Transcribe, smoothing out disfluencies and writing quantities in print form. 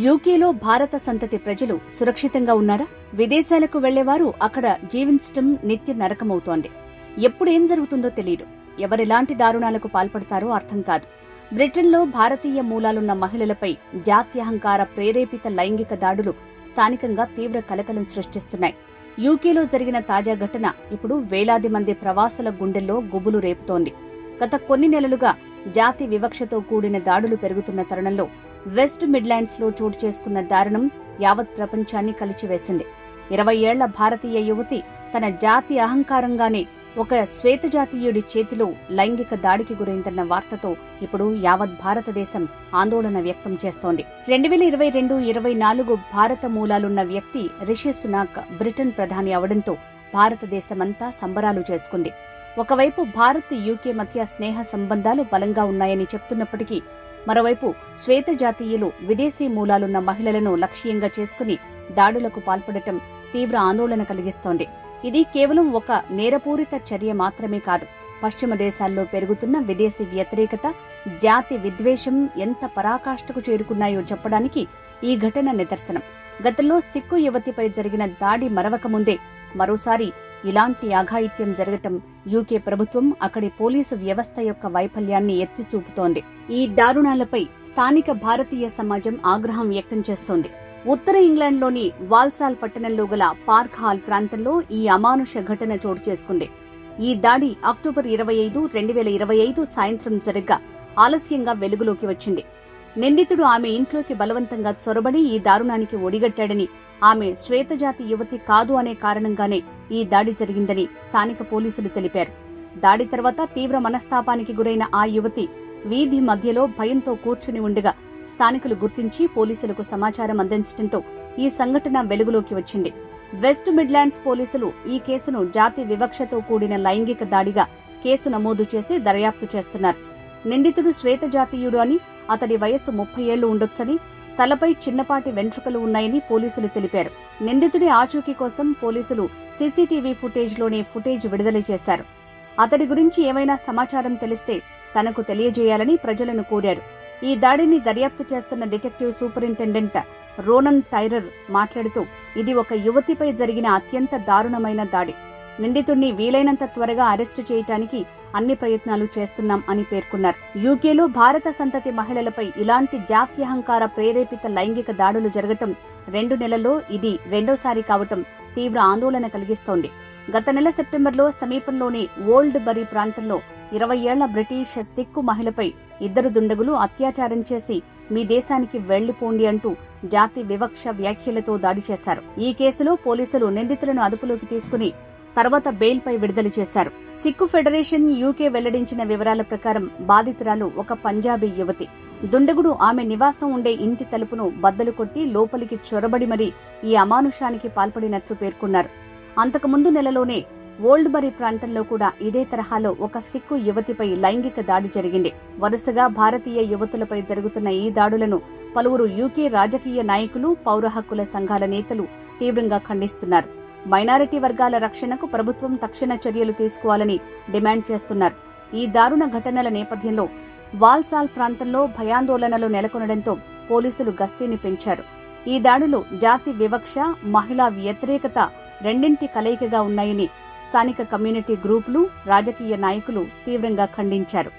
యూకేలో భారత సంతతి ప్రజలు సురక్షితంగా ఉన్నారా? విదేశాలకు వెళ్లేవారు అక్కడ జీవించటం నిత్య నరకమవుతోంది. ఎప్పుడేం జరుగుతుందో తెలియదు. ఎవరెలాంటి దారుణాలకు పాల్పడతారో అర్థం కాదు. బ్రిటన్లో భారతీయ మూలాలున్న మహిళలపై జాత్యహంకార ప్రేరేపిత లైంగిక దాడులు స్థానికంగా తీవ్ర కలకలం సృష్టిస్తున్నాయి. యూకేలో జరిగిన తాజా ఘటన ఇప్పుడు వేలాది మంది ప్రవాసుల గుండెల్లో గుబులు రేపుతోంది. గత కొన్ని నెలలుగా జాతి వివక్షతో కూడిన దాడులు పెరుగుతున్న తరుణంలో వెస్ట్ మిడ్లాండ్స్ లో చోటు చేసుకున్న దారుణం యావత్ ప్రపంచాన్ని కలిచివేసింది. 20 ఏళ్ల భారతీయ యువతి తన జాతి అహంకారంగానే ఒక శ్వేతజాతీయుడి చేతిలో లైంగిక దాడికి గురైందన్న వార్తతో ఇప్పుడు యావత్ భారతదేశం ఆందోళన వ్యక్తం చేస్తోంది. 2022-24 భారత మూలాలున్న వ్యక్తి రిషి సునాక్ బ్రిటన్ ప్రధాని అవడంతో భారతదేశమంతా సంబరాలు చేసుకుంది. ఒకవైపు భారత్ యూకే మధ్య స్నేహ సంబంధాలు బలంగా ఉన్నాయని చెప్తున్నప్పటికీ మరోవైపు శ్వేతజాతీయులు విదేశీ మూలాలున్న మహిళలను లక్ష్యంగా చేసుకుని దాడులకు పాల్పడటం తీవ్ర ఆందోళన కలిగిస్తోంది. ఇది కేవలం ఒక నేరపూరిత చర్య మాత్రమే కాదు. పశ్చిమ దేశాల్లో పెరుగుతున్న విదేశీ వ్యతిరేకత, జాతి విద్వేషం ఎంత పరాకాష్ఠకు చేరుకున్నాయో చెప్పడానికి ఈ ఘటన నిదర్శనం. గతంలో సిక్కు యువతిపై జరిగిన దాడి మరవకముందే మరోసారి ఇలాంటి అఘాయిత్యం జరగటం యూకే ప్రభుత్వం, అక్కడి పోలీసు వ్యవస్థ యొక్క వైఫల్యాన్ని ఎత్తి చూపుతోంది. ఈ దారుణాలపై స్థానిక భారతీయ సమాజం ఆగ్రహం వ్యక్తం చేస్తోంది. ఉత్తర ఇంగ్లాండ్లోని వాల్సాల్ పట్టణంలో గల పార్క్ హాల్ ప్రాంతంలో ఈ అమానుష ఘటన చోటు చేసుకుంది. ఈ దాడి అక్టోబర్ 25, 2025 సాయంత్రం జరగ్గా ఆలస్యంగా వెలుగులోకి వచ్చింది. నిందితుడు ఆమె ఇంట్లోకి బలవంతంగా చొరబడి ఈ దారుణానికి ఒడిగట్టాడని, ఆమె శ్వేతజాతి యువతి కాదు అనే కారణంగానే ఈ దాడి జరిగిందని స్థానిక పోలీసులు తెలిపారు. దాడి తర్వాత తీవ్ర మనస్తాపానికి గురైన ఆ యువతి వీధి మధ్యలో భయంతో కూర్చుని ఉండగా స్థానికులు గుర్తించి పోలీసులకు సమాచారం అందించడంతో ఈ సంఘటన వెలుగులోకి వచ్చింది. వెస్ట్ మిడ్లాండ్స్ పోలీసులు ఈ కేసును జాతి వివక్షతో కూడిన లైంగిక దాడిగా కేసు నమోదు చేసి దర్యాప్తు చేస్తున్నారు. నిందితుడు శ్వేతజాతీయుడు అని, అతడి వయస్సు 30 ఏళ్లు ఉండొచ్చని, తలపై చిన్నపాటి వెంట్రుకలు ఉన్నాయని పోలీసులు తెలిపారు. నిందితుడి ఆచూకీ కోసం పోలీసులు సీసీటీవీ ఫుటేజ్లోనే ఫుటేజ్ విడుదల చేశారు. అతడి గురించి ఏమైనా సమాచారం తెలిస్తే తనకు తెలియజేయాలని ప్రజలను కోరారు. ఈ దాడిని దర్యాప్తు చేస్తున్న డిటెక్టివ్ సూపరింటెండెంట్ రోనన్ టైరర్ మాట్లాడుతూ, ఇది ఒక యువతిపై జరిగిన అత్యంత దారుణమైన దాడి. నిందితుడిని వీలైనంత త్వరగా అరెస్టు చేయడానికి అన్ని ప్రయత్నాలు చేస్తున్నాం అని పేర్కొన్నారు. యూకేలో భారత సంతతి మహిళలపై ఇలాంటి జాత్యహంకార ప్రేరేపిత లైంగిక దాడులు జరగటం 2 నెలల్లో ఇది రెండోసారి కావటం తీవ్ర ఆందోళన కలిగిస్తోంది. గత నెల సెప్టెంబర్లో సమీపంలోని ఓల్డ్ బరీ ప్రాంతంలో 20 ఏళ్ల బ్రిటిష్ సిక్కు మహిళపై 2 దుండగులు అత్యాచారం చేసి మీ దేశానికి వెళ్లిపోండి అంటూ జాతి వివక్ష వ్యాఖ్యలతో దాడి చేశారు. ఈ కేసులో పోలీసులు నిందితులను అదుపులోకి తీసుకుని తర్వాత బెయిల్పై విడుదల చేశారు. సిక్కు ఫెడరేషన్ యూకే వెల్లడించిన వివరాల ప్రకారం బాధితురాలు ఒక పంజాబీ యువతి. దుండగుడు ఆమె నివాసం ఉండే ఇంటి తలుపును బద్దలు కొట్టి లోపలికి చొరబడి మరీ ఈ అమానుషానికి పాల్పడినట్లు పేర్కొన్నారు. అంతకుముందు నెలలోనే ఓల్డ్ బరీ ప్రాంతంలో కూడా ఇదే తరహాలో ఒక సిక్కు యువతిపై లైంగిక దాడి జరిగింది. వరుసగా భారతీయ యువతులపై జరుగుతున్న ఈ దాడులను పలువురు యూకే రాజకీయ నాయకులు, పౌర హక్కుల సంఘాల నేతలు తీవ్రంగా ఖండిస్తున్నారు. మైనారిటీ వర్గాల రక్షణకు ప్రభుత్వం తక్షణ చర్యలు తీసుకోవాలని డిమాండ్ చేస్తున్నారు. ఈ దారుణ ఘటనల నేపథ్యంలో వాల్సాల్ ప్రాంతంలో భయాందోళనలు నెలకొనడంతో పోలీసులు గస్తీని పెంచారు. ఈ దాడులు జాతి వివక్ష, మహిళా వ్యతిరేకత రెండింటి కలయికగా ఉన్నాయని స్థానిక కమ్యూనిటీ గ్రూపులు, రాజకీయ నాయకులు తీవ్రంగా ఖండించారు.